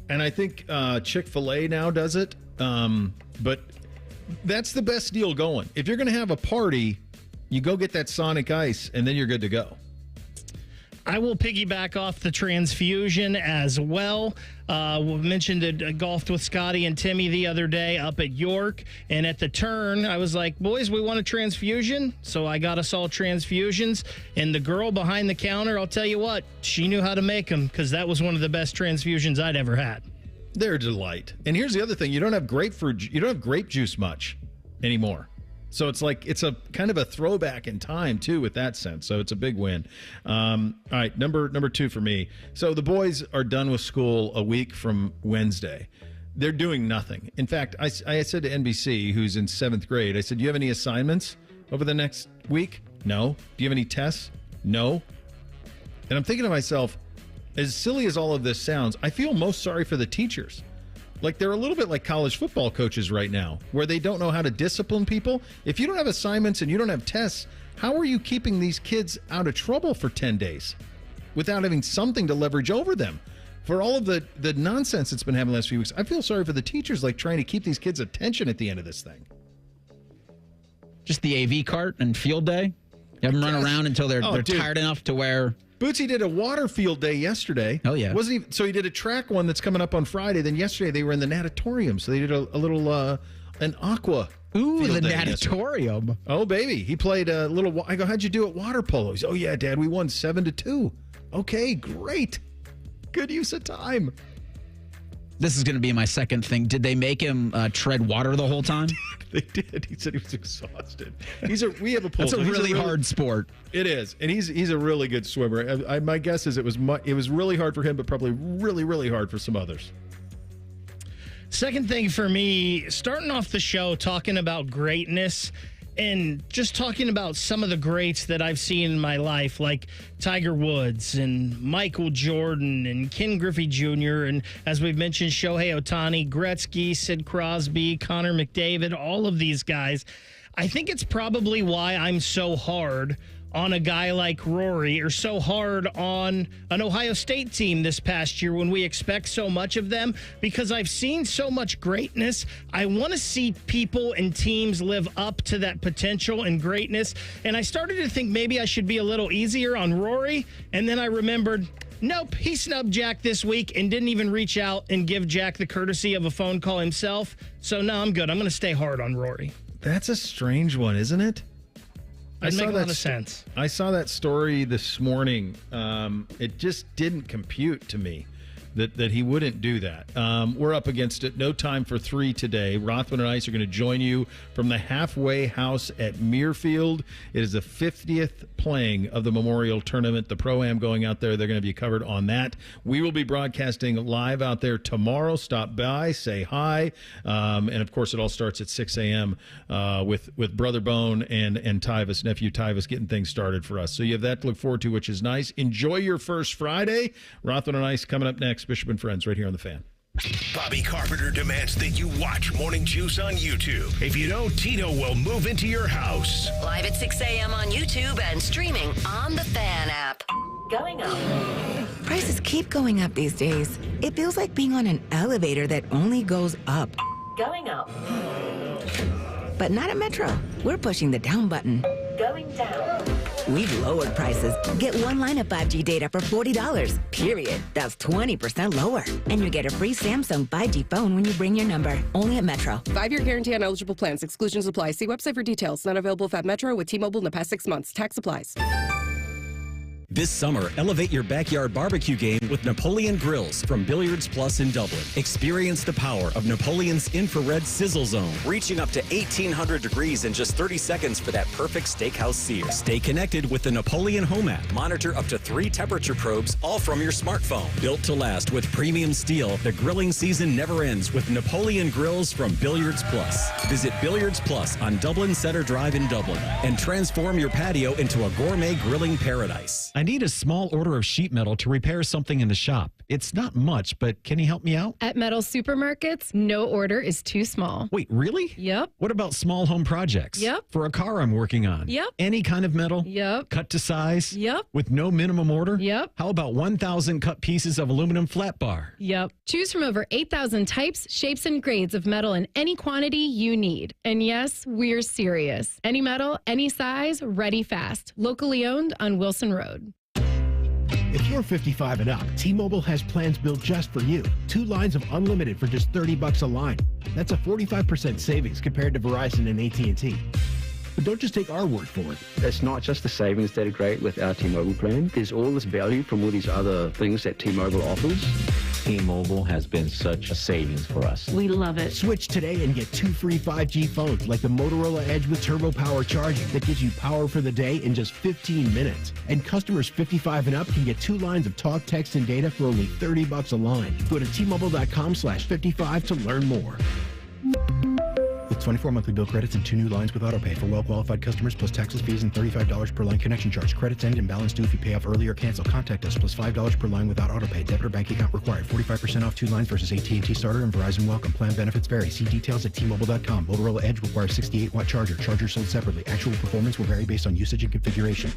And I think Chick-fil-A now does it. But that's the best deal going. If you're going to have a party, you go get that Sonic Ice, and then you're good to go. I will piggyback off the transfusion as well. We mentioned that golfed with Scotty and Timmy the other day up at York, and at the turn, I was like, boys, we want a transfusion? So I got us all transfusions, and the girl behind the counter, I'll tell you what, she knew how to make them, because that was one of the best transfusions I'd ever had. They're a delight. And here's the other thing. You don't have grape juice much anymore. So it's a kind of a throwback in time, too, with that sense. So it's a big win. All right, number 2 for me. So the boys are done with school a week from Wednesday. They're doing nothing. In fact, I said to NBC, who's in 7th grade, I said, do you have any assignments over the next week? No. Do you have any tests? No. And I'm thinking to myself, as silly as all of this sounds, I feel most sorry for the teachers. Like, they're a little bit like college football coaches right now, where they don't know how to discipline people. If you don't have assignments and you don't have tests, how are you keeping these kids out of trouble for 10 days without having something to leverage over them? For all of the nonsense that's been happening the last few weeks, I feel sorry for the teachers, trying to keep these kids' attention at the end of this thing. Just the AV cart and field day? You have them run around until they're tired enough to where... Bootsy did a water field day yesterday. Oh, yeah. So he did a track one that's coming up on Friday. Then yesterday they were in the natatorium. So they did a little, an aqua Ooh, the natatorium. Yesterday. Oh, baby. He played a little, I go, how'd you do at water polo? He said, oh, yeah, Dad, we won 7-2. Okay, great. Good use of time. This is going to be my second thing. Did they make him tread water the whole time? They did. He said he was exhausted. We have a pool. That's a really hard sport. It is, and he's a really good swimmer. My guess is it was really hard for him, but probably really, really hard for some others. Second thing for me, starting off the show talking about greatness and just talking about some of the greats that I've seen in my life, like Tiger Woods and Michael Jordan and Ken Griffey Jr. And as we've mentioned, Shohei Ohtani, Gretzky, Sid Crosby, Connor McDavid, all of these guys. I think it's probably why I'm so hard on a guy like Rory, or so hard on an Ohio State team this past year when we expect so much of them, because I've seen so much greatness. I want to see people and teams live up to that potential and greatness. And I started to think maybe I should be a little easier on Rory. And then I remembered, nope, he snubbed Jack this week and didn't even reach out and give Jack the courtesy of a phone call himself. So no, I'm good. I'm going to stay hard on Rory. That's a strange one, isn't it? That makes a lot of sense. I saw that story this morning. It just didn't compute to me that he wouldn't do that. We're up against it. No time for 3 today. Rothman and Ice are going to join you from the halfway house at Muirfield. It is the 50th playing of the Memorial Tournament. The Pro-Am going out there. They're going to be covered on that. We will be broadcasting live out there tomorrow. Stop by, say hi. And, of course, it all starts at 6 a.m. With Brother Bone and Tyvus, nephew Tyvus, getting things started for us. So you have that to look forward to, which is nice. Enjoy your first Friday. Rothman and Ice coming up next. Bishop and Friends right here on The Fan. Bobby Carpenter demands that you watch Morning Juice on YouTube. If you don't, Tito will move into your house. Live at 6 a.m. on YouTube and streaming on the Fan app. Going up. Prices keep going up these days. It feels like being on an elevator that only goes up. Going up. But not at Metro. We're pushing the down button. Going down. We've lowered prices. Get one line of 5G data for $40. Period. That's 20% lower. And you get a free Samsung 5G phone when you bring your number. Only at Metro. 5-year guarantee on eligible plans. Exclusions apply. See website for details. Not available at Metro with T-Mobile in the past 6 months. Tax applies. This summer, elevate your backyard barbecue game with Napoleon Grills from Billiards Plus in Dublin. Experience the power of Napoleon's infrared sizzle zone, reaching up to 1,800 degrees in just 30 seconds for that perfect steakhouse sear. Stay connected with the Napoleon Home app. Monitor up to 3 temperature probes, all from your smartphone. Built to last with premium steel, the grilling season never ends with Napoleon Grills from Billiards Plus. Visit Billiards Plus on Dublin Center Drive in Dublin and transform your patio into a gourmet grilling paradise. I need a small order of sheet metal to repair something in the shop. It's not much, but can you help me out? At Metal Supermarkets, no order is too small. Wait, really? Yep. What about small home projects? Yep. For a car I'm working on? Yep. Any kind of metal? Yep. Cut to size? Yep. With no minimum order? Yep. How about 1,000 cut pieces of aluminum flat bar? Yep. Choose from over 8,000 types, shapes, and grades of metal in any quantity you need. And yes, we're serious. Any metal, any size, ready fast. Locally owned on Wilson Road. If you're 55 and up, T-Mobile has plans built just for you. 2 lines of unlimited for just $30 a line. That's a 45% savings compared to Verizon and AT&T. But don't just take our word for it. It's not just the savings that are great with our T-Mobile plan. There's all this value from all these other things that T-Mobile offers. T-Mobile has been such a savings for us. We love it. Switch today and get 2 free 5G phones like the Motorola Edge with Turbo Power charging that gives you power for the day in just 15 minutes. And customers 55 and up can get 2 lines of talk, text, and data for only $30 a line. Go to T-Mobile.com/55 to learn more. With 24 monthly bill credits and 2 new lines with autopay for well-qualified customers plus taxes, fees, and $35 per line connection charge. Credits end and balance due if you pay off early or cancel. Contact us plus $5 per line without autopay. Debit or bank account required. 45% off 2 lines versus AT&T Starter and Verizon Welcome. Plan benefits vary. See details at T-Mobile.com. Motorola Edge requires 68-watt charger. Charger sold separately. Actual performance will vary based on usage and configuration.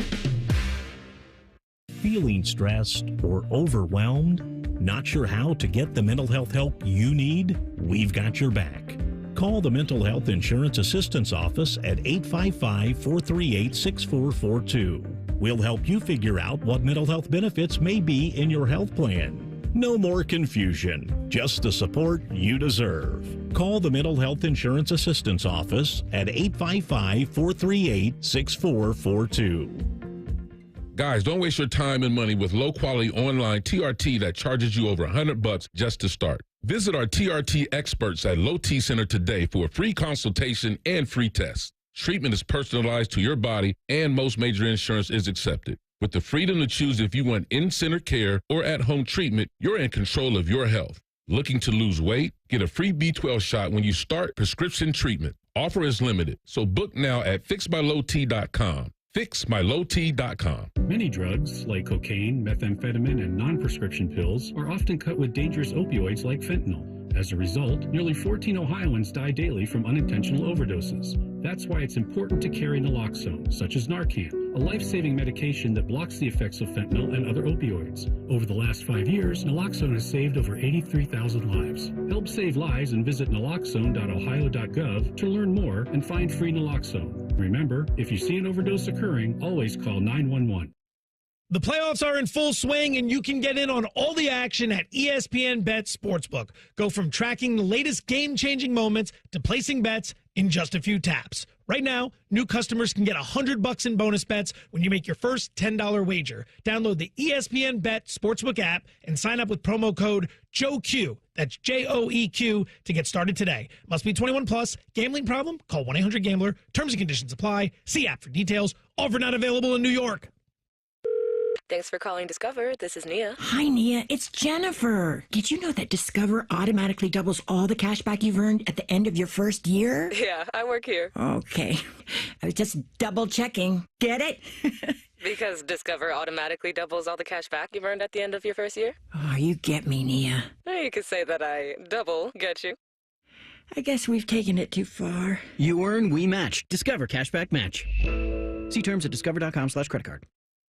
Feeling stressed or overwhelmed? Not sure how to get the mental health help you need? We've got your back. Call the Mental Health Insurance Assistance Office at 855-438-6442. We'll help you figure out what mental health benefits may be in your health plan. No more confusion, just the support you deserve. Call the Mental Health Insurance Assistance Office at 855-438-6442. Guys, don't waste your time and money with low-quality online TRT that charges you over $100 just to start. Visit our TRT experts at Low T Center today for a free consultation and free test. Treatment is personalized to your body, and most major insurance is accepted. With the freedom to choose if you want in-center care or at-home treatment, you're in control of your health. Looking to lose weight? Get a free B12 shot when you start prescription treatment. Offer is limited, so book now at fixmylowt.com. fixmylowt.com. Many drugs, like cocaine, methamphetamine, and non-prescription pills, are often cut with dangerous opioids like fentanyl. As a result, nearly 14 Ohioans die daily from unintentional overdoses. That's why it's important to carry naloxone, such as Narcan, a life-saving medication that blocks the effects of fentanyl and other opioids. Over the last 5 years, naloxone has saved over 83,000 lives. Help save lives and visit naloxone.ohio.gov to learn more and find free naloxone. Remember, if you see an overdose occurring, always call 911. The playoffs are in full swing, and you can get in on all the action at ESPN Bet Sportsbook. Go from tracking the latest game-changing moments to placing bets in just a few taps. Right now, new customers can get $100 in bonus bets when you make your first $10 wager. Download the ESPN Bet Sportsbook app and sign up with promo code JOEQ. That's JOEQ to get started today. Must be 21 plus. Gambling problem? Call 1-800-GAMBLER. Terms and conditions apply. See app for details. Offer not available in New York. Thanks for calling Discover. This is Nia. Hi, Nia. It's Jennifer. Did you know that Discover automatically doubles all the cash back you've earned at the end of your first year? Yeah, I work here. Okay. I was just double checking. Get it? Because Discover automatically doubles all the cash back you've earned at the end of your first year? Oh, you get me, Nia. You could say that I double get you. I guess we've taken it too far. You earn, we match. Discover Cashback Match. See terms at discover.com/credit card.